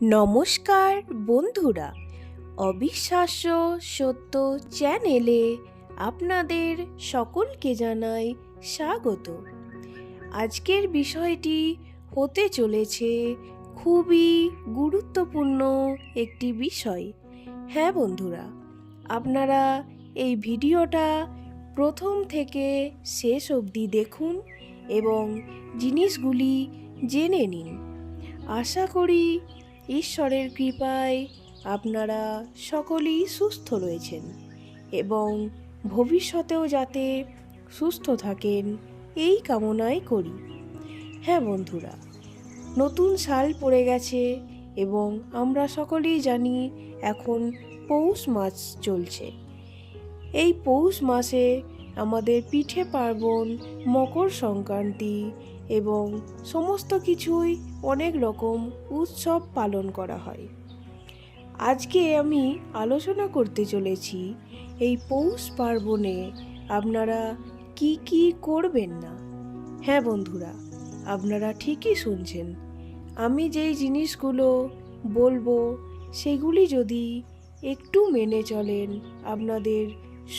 নমস্কার বন্ধুরা, অবিশ্বাস্য সত্য চ্যানেলে আপনাদের সকলকে জানাই স্বাগত। আজকের বিষয়টি হতে চলেছে খুবই গুরুত্বপূর্ণ একটি বিষয়। হ্যাঁ বন্ধুরা, আপনারা এই ভিডিওটা প্রথম থেকে শেষ অবধি দেখুন এবং জিনিসগুলি জেনে নিন। আশা করি ঈশ্বরের কৃপায় আপনারা সকলেই সুস্থ রয়েছেন এবং ভবিষ্যতেও যাতে সুস্থ থাকেন এই কামনাই করি। হ্যাঁ বন্ধুরা, নতুন সাল পড়ে গেছে এবং আমরা সকলেই জানি এখন পৌষ মাস চলছে। এই পৌষ মাসে আমাদের পিঠে পার্বণ, মকর সংক্রান্তি এবং সমস্ত কিছুই অনেক রকম উৎসব পালন করা হয়। আজকে আমি আলোচনা করতে চলেছি এই পৌষ পার্বণে আপনারা কি কি করবেন না। হ্যাঁ বন্ধুরা, আপনারা ঠিকই শুনছেন। আমি যেই জিনিসগুলো বলবো সেগুলি যদি একটু মেনে চলেন, আপনাদের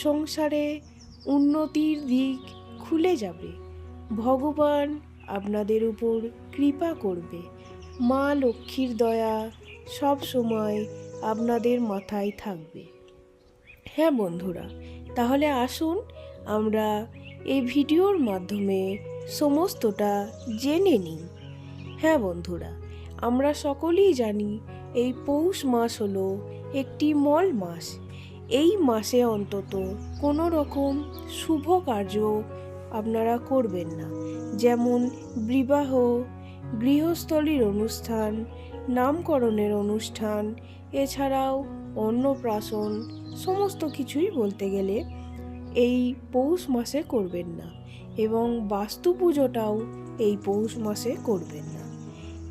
সংসারে উন্নতির দিক খুলে যাবে। ভগবান আপনাদের উপর কৃপা করবে। মা লক্ষ্মীর দয়া সব সময় আপনাদের মাথায় থাকবে। হ্যাঁ বন্ধুরা, তাহলে আসুন আমরা এই ভিডিওর মাধ্যমে সমস্তটা জেনে নিই। হ্যাঁ বন্ধুরা, আমরা সকলেই জানি এই পৌষ মাস হলো একটি মল মাস। এই মাসে অন্তত কোনো রকম শুভ কার্য আপনারা করবেন না, যেমন বিবাহ, গৃহস্থলীর অনুষ্ঠান, নামকরণের অনুষ্ঠান, এছাড়াও অন্নপ্রাশন, সমস্ত কিছুই বলতে গেলে এই পৌষ মাসে করবেন না এবং বাস্তু পুজোটাও এই পৌষ মাসে করবেন না।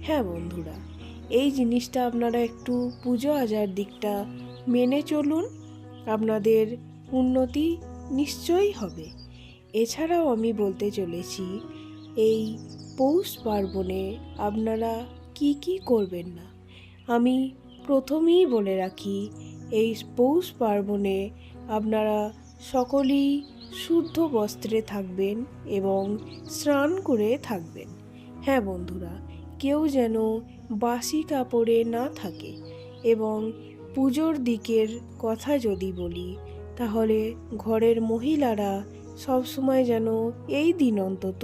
হ্যাঁ বন্ধুরা, এই জিনিসটা আপনারা একটু পুজো আজার দিকটা মেনে চলুন, আপনাদের উন্নতি নিশ্চয়ই হবে। এছাড়াও আমি বলতে চলেছি এই পৌষ পার্বণে আপনারা কি কি করবেন না। আমি প্রথমেই বলে রাখি, এই পৌষ পার্বণে আপনারা সকলেই শুদ্ধ বস্ত্রে থাকবেন এবং স্নান করে থাকবেন। হ্যাঁ বন্ধুরা, কেউ যেন বাসি কাপড়ে না থাকে। এবং পুজোর দিকের কথা যদি বলি, তাহলে ঘরের মহিলারা সবসময় যেন এই দিন অন্তত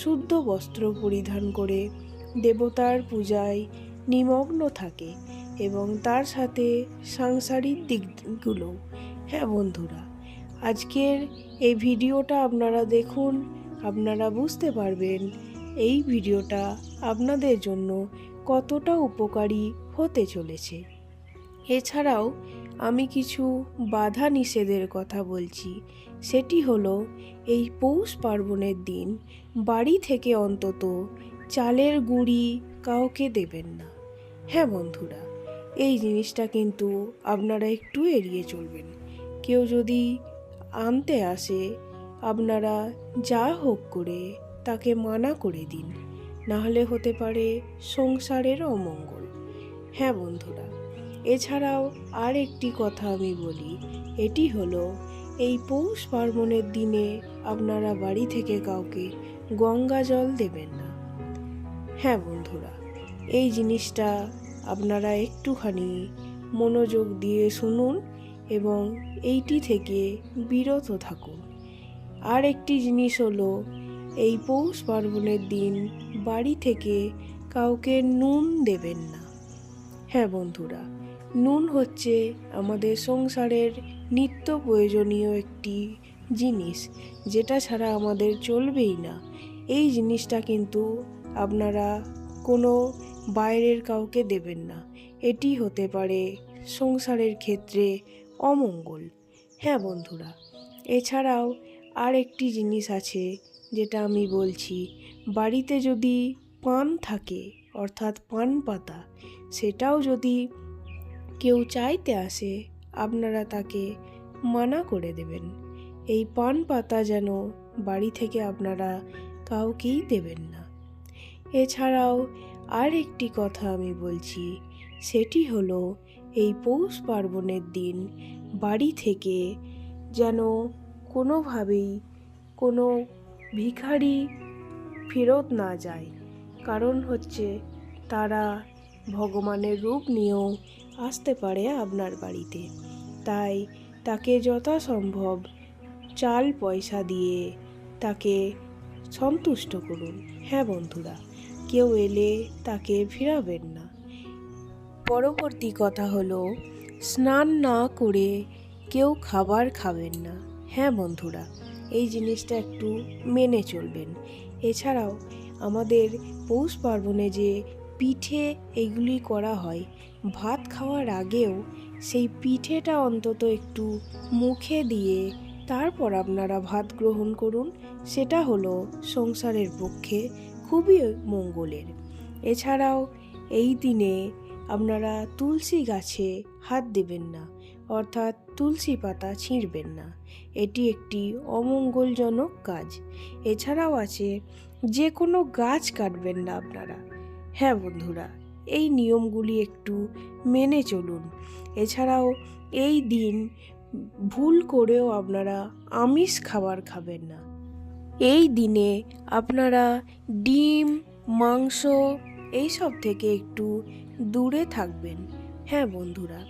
শুদ্ধ বস্ত্র পরিধান করে দেবতার পূজায় নিমগ্ন থাকে এবং তার সাথে সাংসারিক দিকগুলো। হ্যাঁ বন্ধুরা, আজকের এই ভিডিওটা আপনারা দেখুন, আপনারা বুঝতে পারবেন এই ভিডিওটা আপনাদের জন্য কতটা উপকারী হতে চলেছে। এছাড়াও আমি কিছু বাধা নিষেধের কথা বলছি। সেটি হলো, এই পৌষ পার্বণের দিন বাড়ি থেকে অন্তত চালের গুঁড়ি কাউকে দেবেন না। হ্যাঁ বন্ধুরা, এই জিনিসটা কিন্তু আপনারা একটু এড়িয়ে চলবেন। কেউ যদি আনতে আসে, আপনারা যা হোক করে তাকে মানা করে দিন, নাহলে হতে পারে সংসারের অমঙ্গল। হ্যাঁ বন্ধুরা, এছাড়াও আর একটি কথা আমি বলি, এটি হলো এই পৌষ পার্বণের দিনে আপনারা বাড়ি থেকে কাউকে গঙ্গা জল দেবেন না। হ্যাঁ বন্ধুরা, এই জিনিসটা আপনারা একটুখানি মনোযোগ দিয়ে শুনুন এবং এইটি থেকে বিরত থাকুন। আর একটি জিনিস হলো, এই পৌষ পার্বণের দিন বাড়ি থেকে কাউকে নুন দেবেন না। হ্যাঁ বন্ধুরা, নুন হচ্ছে আমাদের সংসারের নিত্য প্রয়োজনীয় একটি জিনিস, যেটা ছাড়া আমাদের চলবেই না। এই জিনিসটা কিন্তু আপনারা কোনো বাইরের কাউকে দেবেন না। এটি হতে পারে সংসারের ক্ষেত্রে অমঙ্গল। হ্যাঁ বন্ধুরা, এছাড়াও আর একটি জিনিস আছে যেটা আমি বলছি, বাড়িতে যদি পান থাকে, অর্থাৎ পান পাতা, সেটাও যদি কেউ চাইতে আসে, আপনারা তাকে মানা করে দেবেন। এই পান পাতা যেন বাড়ি থেকে আপনারা কাউকেই দেবেন না। এছাড়াও আর একটি কথা আমি বলছি, সেটি হলো এই পৌষ পার্বণের দিন বাড়ি থেকে যেন কোনোভাবেই কোনো ভিখারি ফেরত না যায়। কারণ হচ্ছে তারা ভগবানের রূপ নিয়েও আসতে পারে আপনার বাড়িতে। তাই তাকে যথাসম্ভব চাল পয়সা দিয়ে তাকে সন্তুষ্ট করুন। হ্যাঁ বন্ধুরা, কেউ এলে তাকে ফিরাবেন না। পরবর্তী কথা হলো, স্নান না করে কেউ খাবার খাবেন না। হ্যাঁ বন্ধুরা, এই জিনিসটা একটু মেনে চলবেন। এছাড়াও আমাদের পৌষ পার্বণে যে পিঠে এইগুলি করা হয়, ভাত খাওয়ার আগেও সেই পিঠেটা অন্তত একটু মুখে দিয়ে তারপর আপনারা ভাত গ্রহণ করুন। সেটা হলো সংসারের পক্ষে খুবই মঙ্গলের। এছাড়াও এই দিনে আপনারা তুলসী গাছে হাত দেবেন না, অর্থাৎ তুলসী পাতা ছিঁড়বেন না। এটি একটি অমঙ্গলজনক কাজ। এছাড়াও আছে, যে কোনো গাছ কাটবেন না আপনারা। হ্যাঁ বন্ধুরা, এই নিয়মগুলি একটু মেনে চলুন। এছাড়াও এই দিন ভুল করেও আপনারা আমিষ খাবার খাবেন না। এই দিনে আপনারা ডিম, মাংস এইসব থেকে একটু দূরে থাকবেন। হ্যাঁ বন্ধুরা,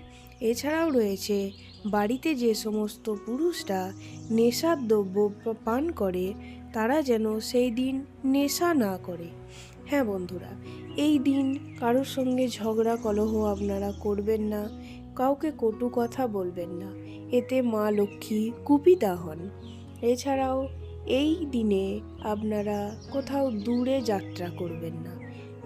এছাড়াও রয়েছে, বাড়িতে যে সমস্ত পুরুষরা নেশার দ্রব্য পান করে তারা যেন সেই দিন নেশা না করে। হ্যাঁ বন্ধুরা, এই দিন কারোর সঙ্গে ঝগড়া কলহ আপনারা করবেন না, কাউকে কটু কথা বলবেন না, এতে মা লক্ষ্মী কুপিতা হন। এছাড়াও এই দিনে আপনারা কোথাও দূরে যাত্রা করবেন না।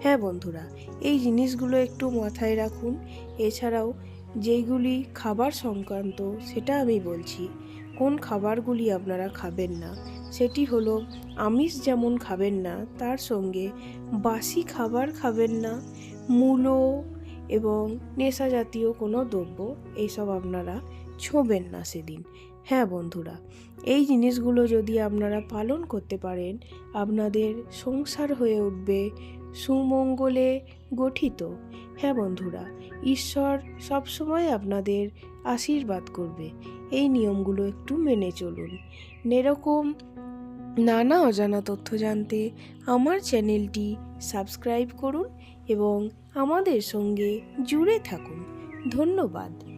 হ্যাঁ বন্ধুরা, এই জিনিসগুলো একটু মাথায় রাখুন। এছাড়াও যেইগুলি খাবার সংক্রান্ত সেটা আমি বলছি। কোন খাবারগুলি আপনারা খাবেন না সেটি হলো, আমিষ যেমন খাবেন না তার সঙ্গে বাসি খাবার খাবেন না, মূলো এবং নেশা জাতীয় কোনো দ্রব্য এইসব আপনারা ছোঁবেন না সেদিন। হ্যাঁ বন্ধুরা, এই জিনিসগুলো যদি আপনারা পালন করতে পারেন, আপনাদের সংসার হয়ে উঠবে সুমঙ্গলে গঠিত। হ্যাঁ বন্ধুরা, ঈশ্বর সবসময় আপনাদের আশীর্বাদ করবে। এই নিয়মগুলো একটু মেনে চলুন। এরকম নানা অজানা তথ্য জানতে আমার চ্যানেলটি সাবস্ক্রাইব করুন এবং আমাদের সঙ্গে জুড়ে থাকুন। ধন্যবাদ।